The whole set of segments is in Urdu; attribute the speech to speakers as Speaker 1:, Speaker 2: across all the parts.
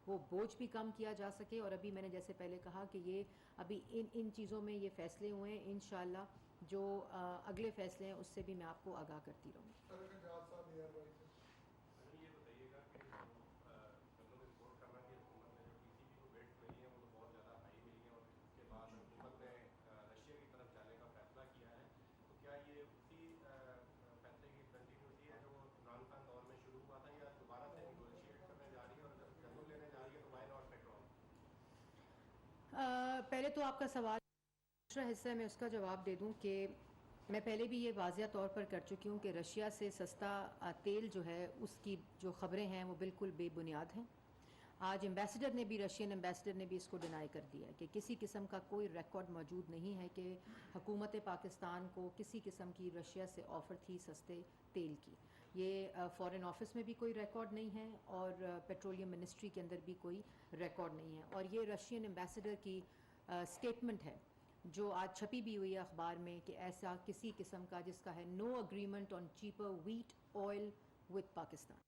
Speaker 1: وہ بوجھ بھی کم کیا جا سکے. اور ابھی میں نے جیسے پہلے کہا کہ یہ ابھی ان چیزوں میں یہ فیصلے ہوئے ہیں. انشاءاللہ جو اگلے فیصلے ہیں اس سے بھی میں آپ کو آگاہ کرتی رہوں گی. پہلے تو آپ کا سوال دوسرا حصہ میں اس کا جواب دے دوں کہ میں پہلے بھی یہ واضح طور پر کر چکی ہوں کہ رشیا سے سستا تیل جو ہے اس کی جو خبریں ہیں وہ بالکل بے بنیاد ہیں. آج ایمبیسڈر نے بھی رشین ایمبیسڈر نے بھی اس کو ڈینائی کر دیا ہے کہ کسی قسم کا کوئی ریکارڈ موجود نہیں ہے کہ حکومت پاکستان کو کسی قسم کی رشیا سے آفر تھی سستے تیل کی. یہ فارن آفس میں بھی کوئی ریکارڈ نہیں ہے اور پیٹرولیم منسٹری کے اندر بھی کوئی ریکارڈ نہیں ہے. اور یہ رشین ایمبیسڈر کی سٹیٹمنٹ ہے جو آج چھپی بھی ہوئی ہے اخبار میں کہ ایسا کسی قسم کا جس کا ہے no agreement on cheaper wet oil with Pakistan.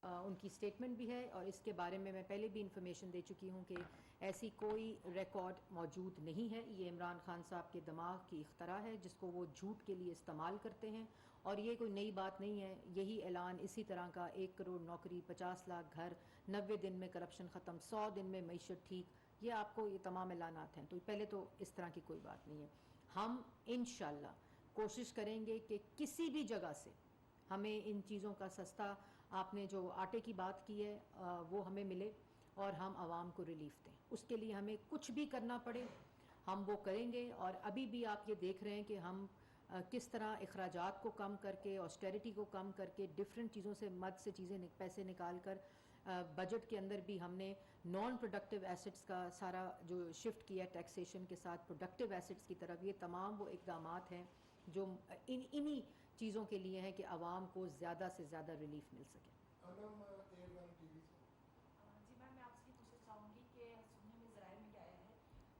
Speaker 1: ان کی سٹیٹمنٹ بھی ہے اور اس کے بارے میں پہلے بھی انفارمیشن دے چکی ہوں کہ ایسی کوئی ریکارڈ موجود نہیں ہے. یہ عمران خان صاحب کے دماغ کی اختراع ہے جس کو وہ جھوٹ کے لیے استعمال کرتے ہیں اور یہ کوئی نئی بات نہیں ہے. یہی اعلان اسی طرح کا 1 کروڑ نوکری 50 لاکھ گھر 90 دن میں کرپشن ختم 100 دن میں معیشت ٹھیک یہ آپ کو یہ تمام اعلانات ہیں. تو پہلے تو اس طرح کی کوئی بات نہیں ہے. ہم انشاءاللہ کوشش کریں گے کہ کسی بھی جگہ سے ہمیں ان چیزوں کا سستا آپ نے جو آٹے کی بات کی ہے وہ ہمیں ملے اور ہم عوام کو ریلیف دیں. اس کے لیے ہمیں کچھ بھی کرنا پڑے ہم وہ کریں گے. اور ابھی بھی آپ یہ دیکھ رہے ہیں کہ ہم کس طرح اخراجات کو کم کر کے آسٹیریٹی کو کم کر کے ڈفرینٹ چیزوں سے مد سے پیسے نکال کر بجٹ کے اندر بھی ہم نے نان پروڈکٹیو ایسٹس کا سارا جو شفٹ کیا ٹیکسیشن کے ساتھ پروڈکٹیو ایسٹس کی طرف. یہ تمام وہ اقدامات ہیں جو انہی چیزوں کے لیے ہیں کہ عوام کو زیادہ سے زیادہ ریلیف مل سکے.
Speaker 2: جی میم میں آپ سے یہ پوچھنا چاہوں گی کہ سننے میں ذرائع میں کیا آیا ہے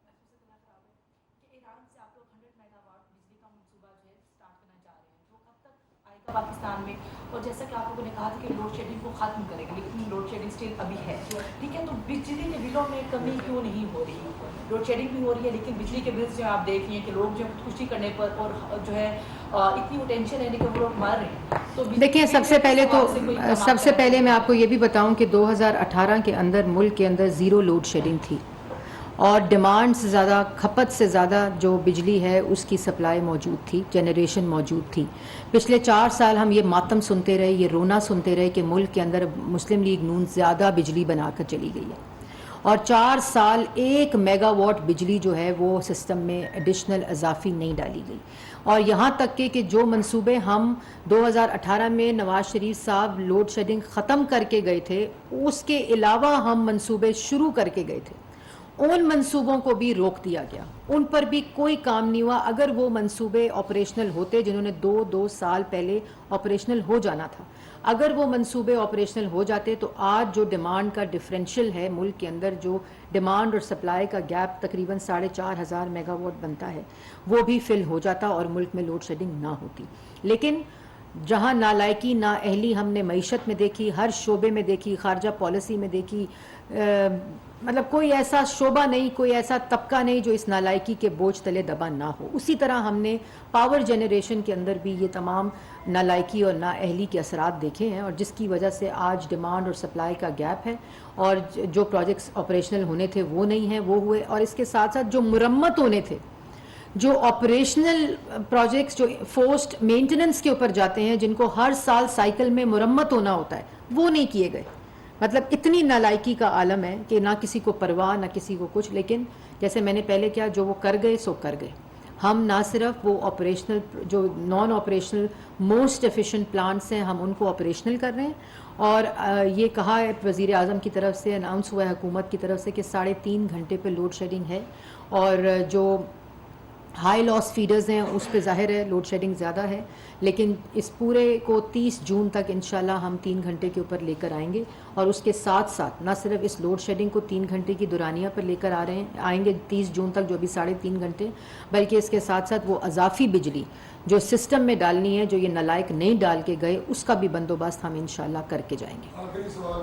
Speaker 2: محسوس سے اتنا خراب ہے کہ ایران سے آپ لوگ 100 میگا واٹ بجلی کا منصوبہ جو ہے اسٹارٹ کرنا چاہ رہے ہیں جو کب تک آئے گا پاکستان میں. اور جیسا کہ آپ لوگوں نے کہا تھا کہ لوڈ شیڈنگ کو ختم کرے گا لیکن لوڈ شیڈنگ اسٹل ابھی ہے. ٹھیک ہے تو بجلی کے بلوں میں کمی کیوں نہیں ہو رہی. لوڈ شیڈنگ بھی ہو رہی ہے لیکن بجلی کے بلز جو آپ دیکھ رہی ہیں کہ لوگ جو خودکشی کرنے پر اور جو ہے اتنی وہ ٹینشن ہے کہ وہ لوگ مر رہے ہیں.
Speaker 1: دیکھیں سب سے پہلے میں آپ کو یہ بھی بتاؤں کہ 2018 کے اندر ملک کے اندر زیرو لوڈ شیڈنگ تھی اور ڈیمانڈ سے زیادہ کھپت سے زیادہ جو بجلی ہے اس کی سپلائی موجود تھی جنریشن موجود تھی. پچھلے 4 سال ہم یہ ماتم سنتے رہے یہ رونا سنتے رہے کہ ملک کے اندر مسلم لیگ نون زیادہ بجلی بنا کر چلی گئی ہے اور 4 سال 1 میگا واٹ بجلی جو ہے وہ سسٹم میں ایڈیشنل اضافی نہیں ڈالی گئی. اور یہاں تک کہ جو منصوبے ہم 2018 میں نواز شریف صاحب لوڈ شیڈنگ ختم کر کے گئے تھے اس کے علاوہ ہم منصوبے شروع کر کے گئے تھے ان منصوبوں کو بھی روک دیا گیا. ان پر بھی کوئی کام نہیں ہوا. اگر وہ منصوبے آپریشنل ہوتے جنہوں نے 2 سال پہلے آپریشنل ہو جانا تھا اگر وہ منصوبے آپریشنل ہو جاتے تو آج جو ڈیمانڈ کا ڈفرینشیل ہے ملک کے اندر جو ڈیمانڈ اور سپلائی کا گیپ تقریباً 4,500 میگا واٹ بنتا ہے وہ بھی فل ہو جاتا اور ملک میں لوڈ شیڈنگ نہ ہوتی. لیکن جہاں نالائکی نااہلی ہم نے معیشت میں دیکھی ہر شعبے میں دیکھی خارجہ پالیسی میں دیکھی مطلب کوئی ایسا شعبہ نہیں کوئی ایسا طبقہ نہیں جو اس نالائکی کے بوجھ تلے دبا نہ ہو. اسی طرح ہم نے پاور جنریشن کے اندر بھی یہ تمام نالائکی اور نااہلی کے اثرات دیکھے ہیں اور جس کی وجہ سے آج ڈیمانڈ اور سپلائی کا گیپ ہے اور جو پروجیکٹس آپریشنل ہونے تھے وہ نہیں ہیں وہ ہوئے. اور اس کے ساتھ ساتھ جو مرمت ہونے تھے جو آپریشنل پروجیکٹس جو فورسڈ مینٹیننس کے اوپر جاتے ہیں جن کو ہر سال سائیکل میں مرمت ہونا ہوتا ہے وہ نہیں کیے گئے. مطلب اتنی نالائکی کا عالم ہے کہ نہ کسی کو پرواہ نہ کسی کو کچھ. لیکن جیسے میں نے پہلے کیا جو وہ کر گئے سو کر گئے. ہم نہ صرف وہ آپریشنل جو naan operational most efficient plants ہیں ہم ان کو آپریشنل کر رہے ہیں اور یہ کہا ہے وزیر اعظم کی طرف سے اناؤنس ہوا ہے حکومت کی طرف سے کہ 3.5 گھنٹے پہ لوڈ شیڈنگ ہے. اور جو ہائی لاس فیڈرز ہیں اس پہ ظاہر ہے لوڈ شیڈنگ زیادہ ہے لیکن اس پورے کو 30 جون تک انشاءاللہ ہم 3 گھنٹے کے اوپر لے کر آئیں گے. اور اس کے ساتھ ساتھ نہ صرف اس لوڈ شیڈنگ کو 3 گھنٹے کی دورانیہ پر لے کر آئیں گے 30 جون تک جو بھی 3.5 گھنٹے بلکہ اس کے ساتھ ساتھ وہ اضافی بجلی جو سسٹم میں ڈالنی ہے جو یہ نالائق نہیں ڈال کے گئے اس کا بھی بندوبست ہم انشاءاللہ کر کے جائیں گے.
Speaker 3: آخری سوال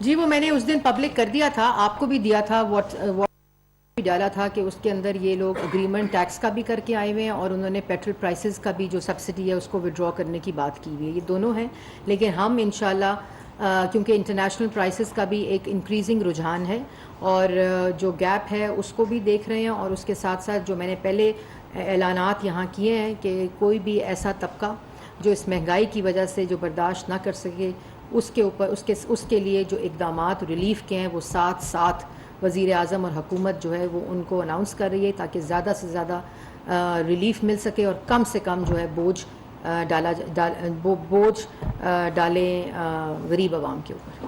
Speaker 1: جی وہ میں نے اس دن پبلک کر دیا تھا, آپ کو بھی دیا تھا, واٹس بھی ڈالا تھا کہ اس کے اندر یہ لوگ اگریمنٹ ٹیکس کا بھی کر کے آئے ہوئے ہیں اور انہوں نے پیٹرول پرائسز کا بھی جو سبسڈی ہے اس کو وڈرا کرنے کی بات کی ہوئی ہے. یہ دونوں ہیں, لیکن ہم انشاءاللہ کیونکہ انٹرنیشنل پرائسز کا بھی ایک انکریزنگ رجحان ہے اور جو گیپ ہے اس کو بھی دیکھ رہے ہیں, اور اس کے ساتھ ساتھ جو میں نے پہلے اعلانات یہاں کیے ہیں کہ کوئی بھی ایسا طبقہ جو اس مہنگائی کی وجہ سے جو برداشت نہ کر سکے اس کے اوپر اس کے لیے جو اقدامات ریلیف کے ہیں وہ ساتھ وزیر اعظم اور حکومت جو ہے وہ ان کو اناؤنس کر رہی ہے تاکہ زیادہ سے زیادہ ریلیف مل سکے اور کم سے کم جو ہے بوجھ ڈالیں غریب عوام کے اوپر.